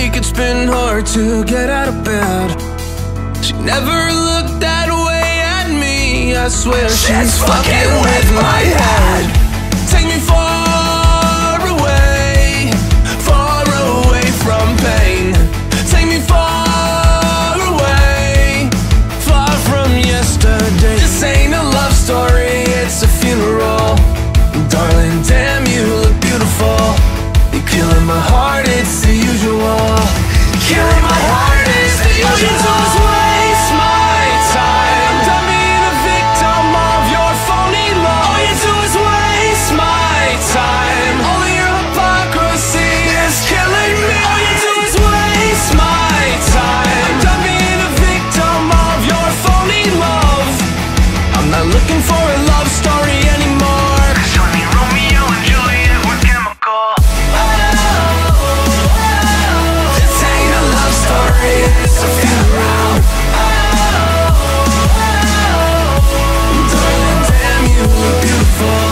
week it's been hard to get out of bed. She never looked that way at me. I swear she's fucking with my head. Take me far away from pain. Take me far away, far from yesterday. This ain't a love story, it's a funeral. Darling, damn, you look beautiful. You're killing my heart, it's the usual. Killing my heart, it's the usual. All you do is waste my time. Done being a victim of your phony love. All you do is waste my time. All of your hypocrisy is killing me. All you do is waste my time. Done being a victim of your phony love. I'm not looking for a love story anymore. 'Cause honey, Romeo and Juliet were chemical. This ain't a love story, it's a funeral. Darling, damn, you look beautiful.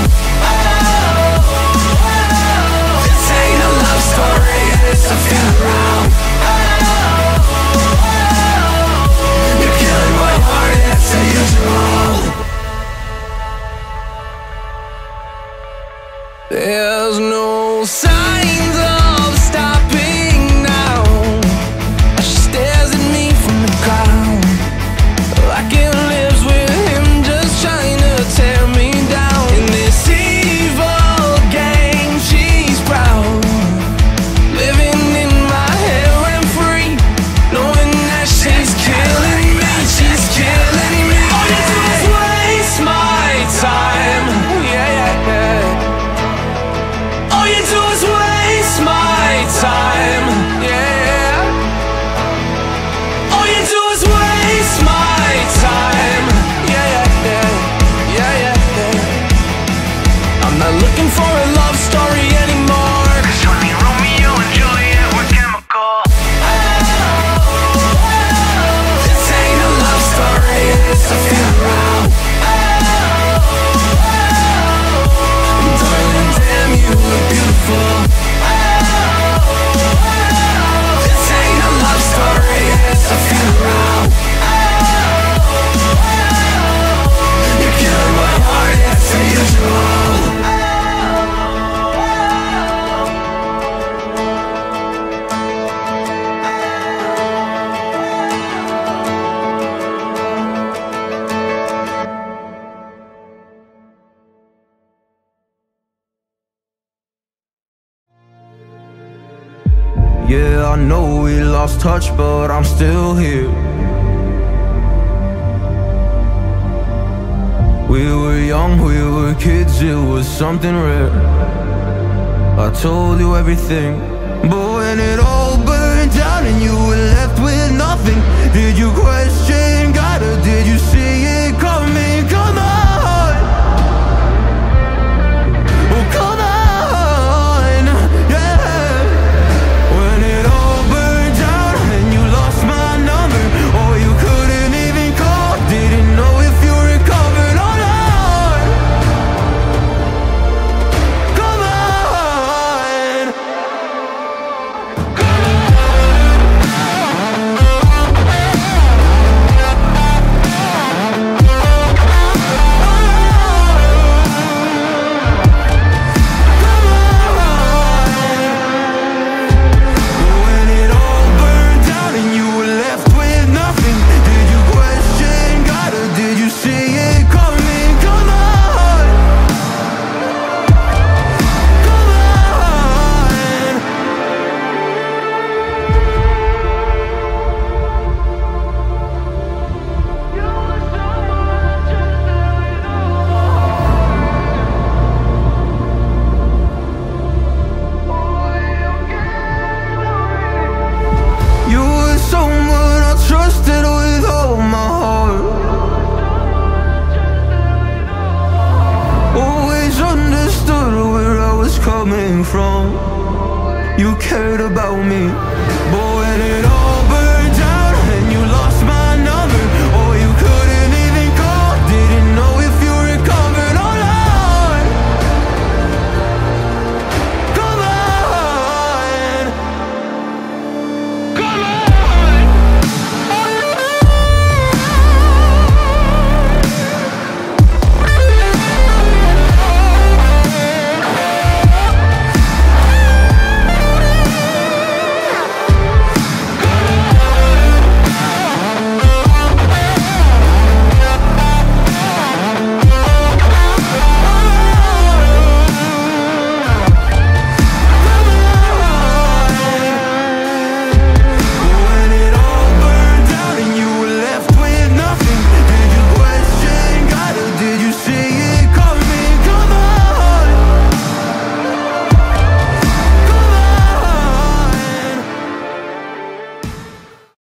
This ain't a love story, it's a funeral. You're killing my heart, it's the usual. There's no signs of stopping now. She stares at me from the ground, like it lives with him, just trying to tear me down. In this evil game, she's proud, living in my head rent free, knowing that she's killing me, she's killing me. All you do is waste my time. Yeah, yeah, yeah. All you do is waste my time, yeah. All you do is waste my time, yeah, yeah, yeah, yeah, yeah, yeah. I'm not looking for a love story anymore. 'Cause honey, Romeo and Juliet were chemical. This ain't a love story, it's a funeral. Darling, damn, you look beautiful. This ain't a love story, it's a funeral. You're killing my heart, it's the usual. Yeah, I know we lost touch, but I'm still here. We were young, we were kids, it was something rare. I told you everything, but when it all